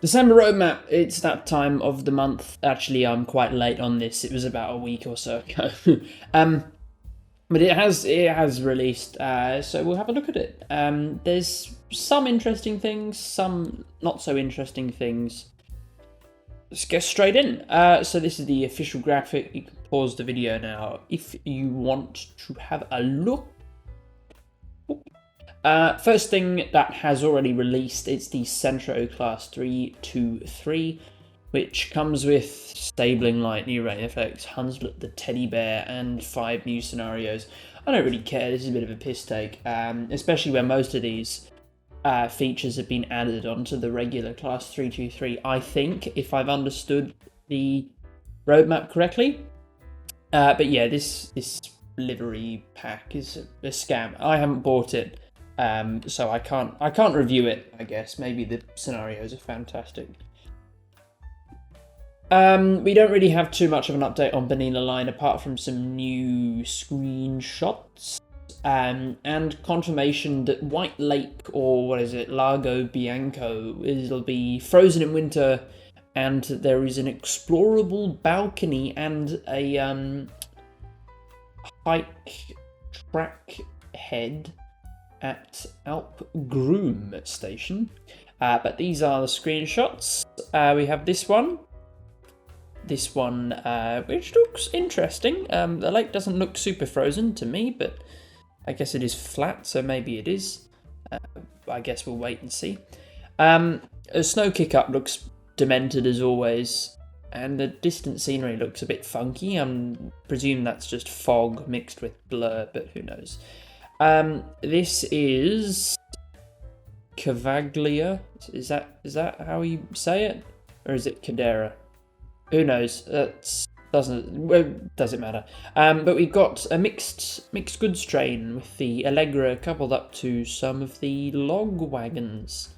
December roadmap. It's that time of the month. Actually, I'm quite late on this. It was about a week or so ago. um, but it has released. So we'll have a look at it. There's some interesting things, some not so interesting things. Let's go straight in. So this is the official graphic. You can pause the video now if you want to have a look. First thing that has already released, it's the Centro Class 323, which comes with Stabling Light, new rain effects, Hunslet the Teddy Bear, and 5 new scenarios. I don't really care, this is a bit of a piss take, especially when most of these features have been added onto the regular Class 323, I think, if I've understood the roadmap correctly. But yeah, this livery pack is a scam. I haven't bought it. So I can't review it, I guess. Maybe the scenarios are fantastic. We don't really have too much of an update on Bernina line apart from some new screenshots. And confirmation that White Lake, or what is it, Lago Bianco, it'll be frozen in winter, and there is an explorable balcony and a hike track head at Alp Groom station. But these are the screenshots. We have this one, which looks interesting. The lake doesn't look super frozen to me, but I guess it is flat, so maybe it is. I guess we'll wait and see. A snow kick-up looks demented as always, and the distant scenery looks a bit funky. I presume that's just fog mixed with blur, but who knows. This is Cavaglia. Is that how you say it, or is it Cadera? Who knows? Doesn't matter. But we've got a mixed goods train with the Allegra coupled up to some of the log wagons,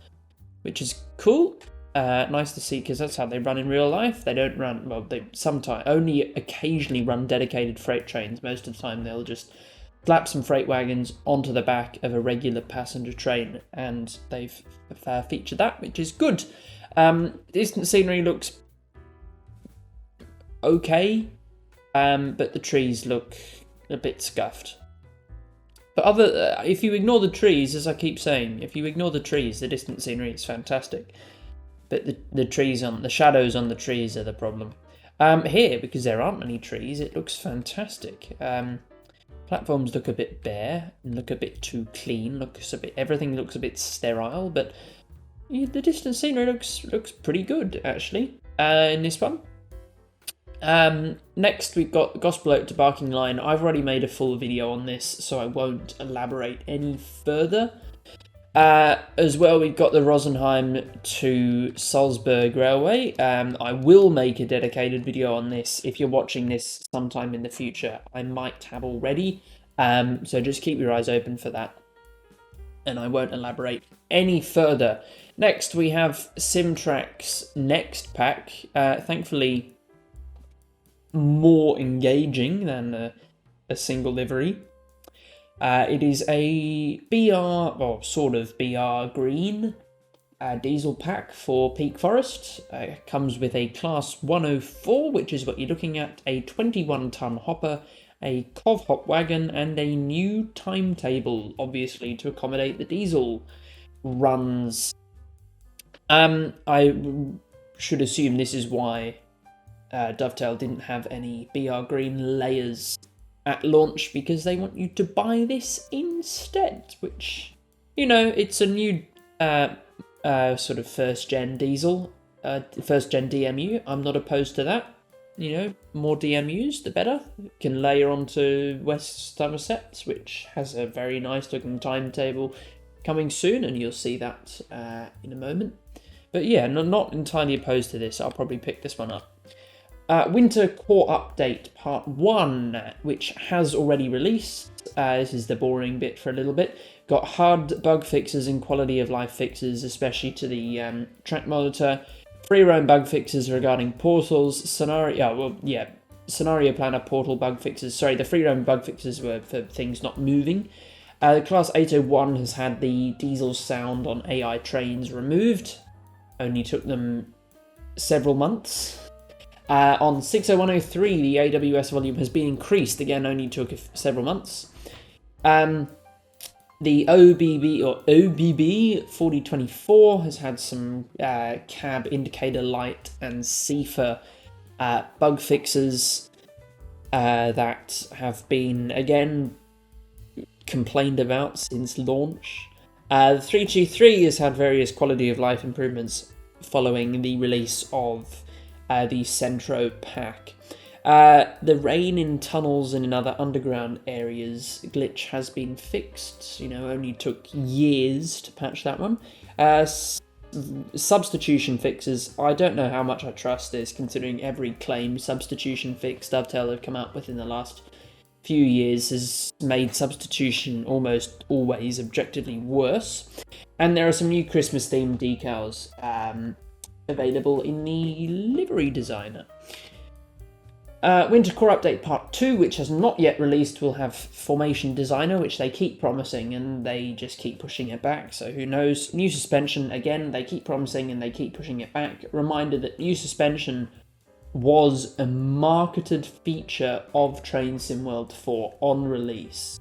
which is cool. Nice to see, because that's how they run in real life. They don't run, well, they sometimes only occasionally run dedicated freight trains. Most of the time they'll just slap some freight wagons onto the back of a regular passenger train, and they've featured that, which is good. Distant scenery looks okay, but the trees look a bit scuffed. But if you ignore the trees, as I keep saying, if you ignore the trees, the distant scenery is fantastic. But the shadows on the trees are the problem. Here, because there aren't many trees, it looks fantastic. Platforms look a bit bare, and look a bit too clean. Everything looks a bit sterile, but the distant scenery looks pretty good actually. In this one. Next we've got Gospel Oak to Barking Line. I've already made a full video on this, so I won't elaborate any further. As well, we've got the Rosenheim to Salzburg Railway. I will make a dedicated video on this. If you're watching this sometime in the future, I might have already. So just keep your eyes open for that. And I won't elaborate any further. Next, we have Simtrack's next pack. Thankfully, more engaging than a single livery. It is a BR, or sort of BR green diesel pack for Peak Forest. It comes with a Class 104, which is what you're looking at, a 21-ton hopper, a Cov hop wagon, and a new timetable, obviously, to accommodate the diesel runs. I should assume this is why Dovetail didn't have any BR green layers at launch, because they want you to buy this instead, which, you know, it's a new sort of first-gen diesel, first-gen DMU. I'm not opposed to that. You know, more DMUs, the better. You can layer onto West Somerset, which has a very nice-looking timetable coming soon, and you'll see that in a moment. But yeah, not entirely opposed to this. I'll probably pick this one up. Winter Core Update Part 1, which has already released. This is the boring bit for a little bit. Got hard bug fixes and quality of life fixes, especially to the track monitor. Free roam bug fixes regarding portals. Scenario planner portal bug fixes. Sorry, the free roam bug fixes were for things not moving. Class 801 has had the diesel sound on AI trains removed. only took them several months. On 60103, the AWS volume has been increased, again only took several months. The OBB 4024 has had some cab indicator light and CIFAR bug fixes that have been, again, complained about since launch. The 323 has had various quality of life improvements following the release of the Centro pack. The rain in tunnels and in other underground areas glitch has been fixed. Only took years to patch that one. Substitution fixes, I don't know how much I trust this, considering every claim substitution fix Dovetail have come up with in the last few years has made substitution almost always objectively worse. And there are some new Christmas themed decals available in the livery designer. Winter Core Update Part 2, which has not yet released, will have Formation Designer, which they keep promising, and they just keep pushing it back, so who knows. New Suspension, again, they keep promising and they keep pushing it back. Reminder that New Suspension was a marketed feature of Train Sim World 4 on release.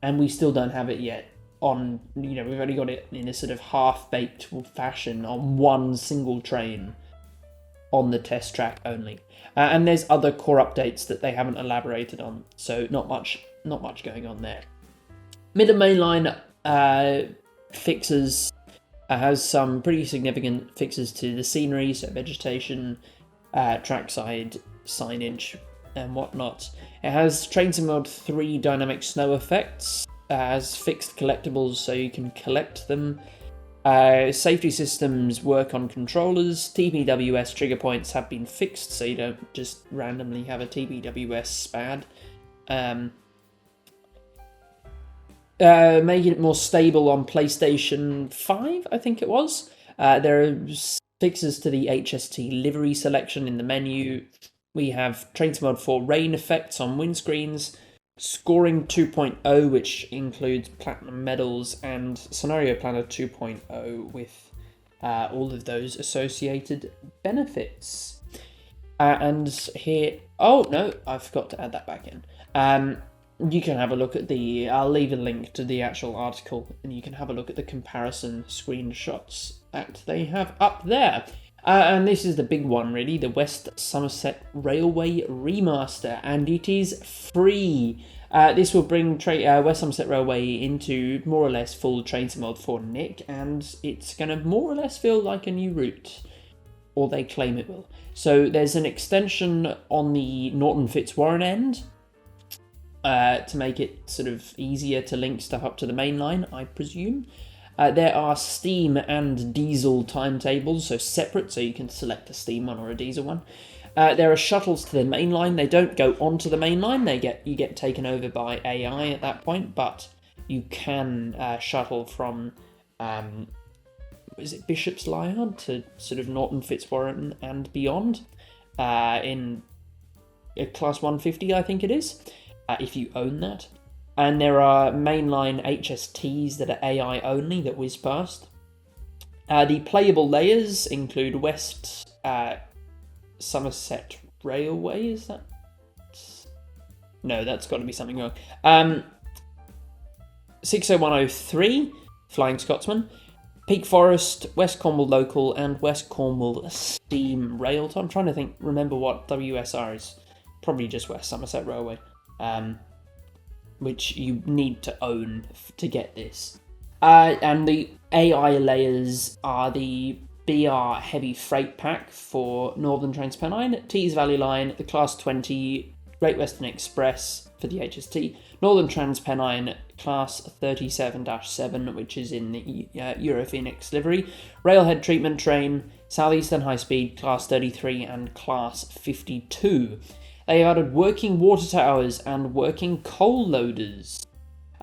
And we still don't have it yet on, we've only got it in a sort of half-baked fashion on one single train on the test track only. And there's other core updates that they haven't elaborated on, so not much going on there. Mid and mainline fixes has some pretty significant fixes to the scenery, so vegetation, trackside signage, and whatnot. It has Train Sim World 3 dynamic snow effects, has fixed collectibles so you can collect them. Safety systems work on controllers. TBWS trigger points have been fixed, so you don't just randomly have a TBWS SPAD. Making it more stable on PlayStation 5, I think it was. There are fixes to the HST livery selection in the menu. We have Train Sim World 4 rain effects on windscreens. Scoring 2.0, which includes Platinum Medals, and Scenario Planner 2.0 with all of those associated benefits. And here... Oh, no, I forgot to add that back in. You can have a look at the... I'll leave a link to the actual article, and you can have a look at the comparison screenshots that they have up there. And this is the big one, really, the West Somerset Railway Remaster, and it is free. This will bring West Somerset Railway into more or less full Train Sim World 4 nick, and it's going to more or less feel like a new route, or they claim it will. So there's an extension on the Norton Fitzwarren end to make it sort of easier to link stuff up to the main line, I presume. There are steam and diesel timetables, so separate, so you can select a steam one or a diesel one. There are shuttles to the main line. They don't go onto the main line. You get taken over by AI at that point, but you can shuttle from Bishop's Lyard to sort of Norton Fitzwarren and beyond in Class 150, I think it is, if you own that. And there are mainline HSTs that are AI only that whiz past. The playable layers include West Somerset Railway, is that? No, that's got to be something wrong. 60103, Flying Scotsman, Peak Forest, West Cornwall Local, and West Cornwall Steam Rail. I'm trying to remember what WSR is. Probably just West Somerset Railway. Which you need to own to get this. And the AI layers are the BR Heavy Freight Pack for Northern Transpennine, Tees Valley Line, the Class 20 Great Western Express for the HST, Northern Transpennine Class 37-7, which is in the Europhoenix livery, Railhead Treatment Train, Southeastern High Speed Class 33 and Class 52. They have added working water towers and working coal loaders.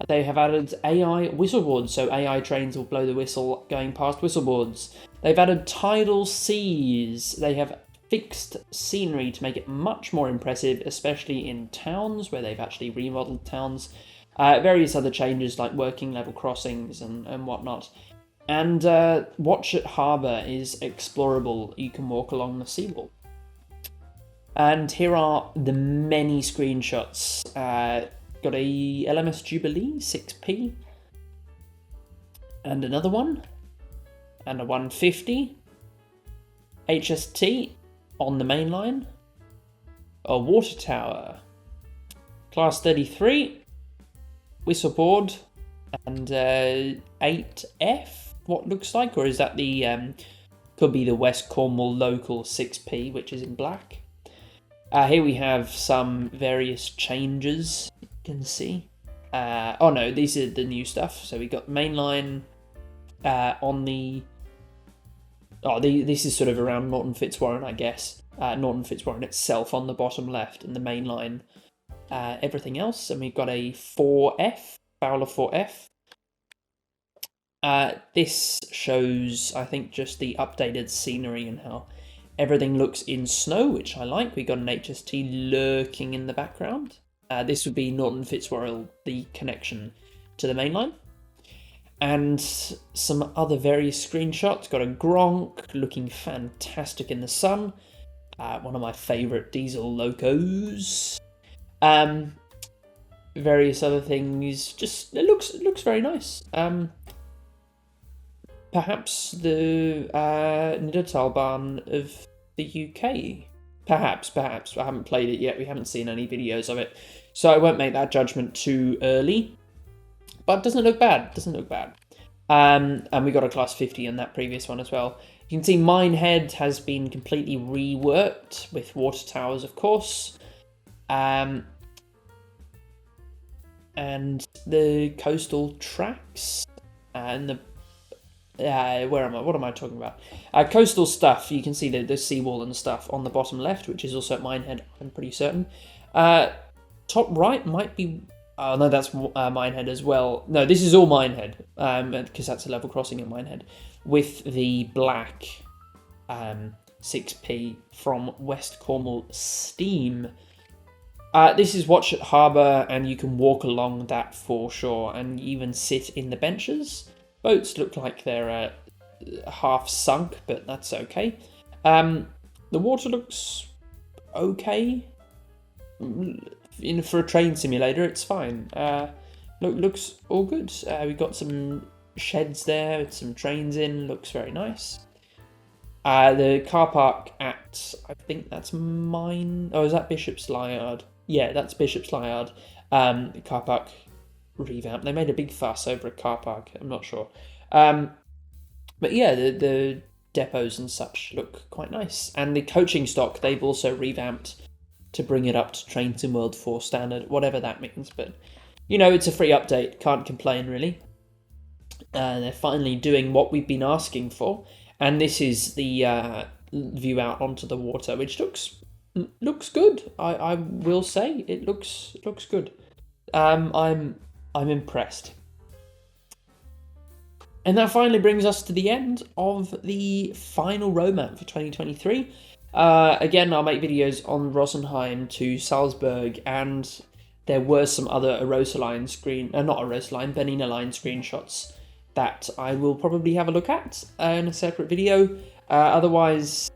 They have added AI whistleboards, so AI trains will blow the whistle going past whistleboards. They've added tidal seas. They have fixed scenery to make it much more impressive, especially in towns where they've actually remodeled towns. Various other changes like working level crossings and whatnot. And Watchet Harbour is explorable. You can walk along the seawall. And here are the many screenshots. Got a LMS Jubilee 6p. And another one. And a 150. HST on the main line. A water tower. Class 33. Whistleboard. And 8F, what looks like. Or is that the... could be the West Cornwall local 6p, which is in black. Here we have some various changes, you can see. Oh no, these are the new stuff. So we got mainline on the... Oh, this is sort of around Norton Fitzwarren, I guess. Norton Fitzwarren itself on the bottom left, and the mainline, everything else. And we've got a 4F, Fowler 4F. This shows, I think, just the updated scenery and how everything looks in snow, which I like. We got an HST lurking in the background. This would be Norton Fitzwarren, the connection to the mainline. And some other various screenshots. Got a Gronk looking fantastic in the sun. One of my favourite diesel locos. Various other things. Just it looks very nice. Perhaps the s-bahn of the UK. Perhaps. I haven't played it yet. We haven't seen any videos of it. So I won't make that judgment too early. But it doesn't look bad. And we got a class 50 in that previous one as well. You can see Minehead has been completely reworked with water towers, of course. And the coastal tracks and the where am I? What am I talking about? Coastal stuff. You can see the seawall and stuff on the bottom left, which is also at Minehead, I'm pretty certain. Top right might be... Oh, no, that's Minehead as well. No, this is all Minehead, because that's a level crossing at Minehead, with the black 6p from West Cornwall Steam. This is Watchet Harbour, and you can walk along that foreshore and even sit in the benches. Boats look like they're half sunk, but that's okay. The water looks okay. For a train simulator, it's fine. Looks all good. We've got some sheds there with some trains in. Looks very nice. The car park at, I think that's mine. Oh, is that Bishop's Lyard? Yeah, that's Bishop's Lyard. Car park revamp. They made a big fuss over a car park. I'm not sure. But yeah, the depots and such look quite nice. And the coaching stock, they've also revamped to bring it up to Train Sim World 4 standard, whatever that means. But, you know, it's a free update. Can't complain, really. They're finally doing what we've been asking for. And this is the view out onto the water, which looks good. I will say it looks good. I'm impressed. And that finally brings us to the end of the final roadmap for 2023. Again, I'll make videos on Rosenheim to Salzburg, and there were some other Bernina line screenshots that I will probably have a look at in a separate video. Otherwise,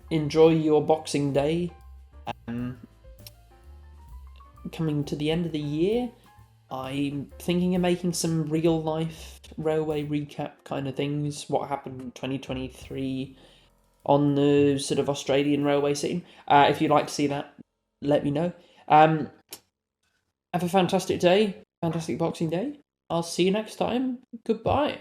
enjoy your Boxing Day. Coming to the end of the year, I'm thinking of making some real life railway recap kind of things. What happened in 2023 on the sort of Australian railway scene. If you'd like to see that, let me know. Have a fantastic day, fantastic Boxing Day. I'll see you next time. Goodbye.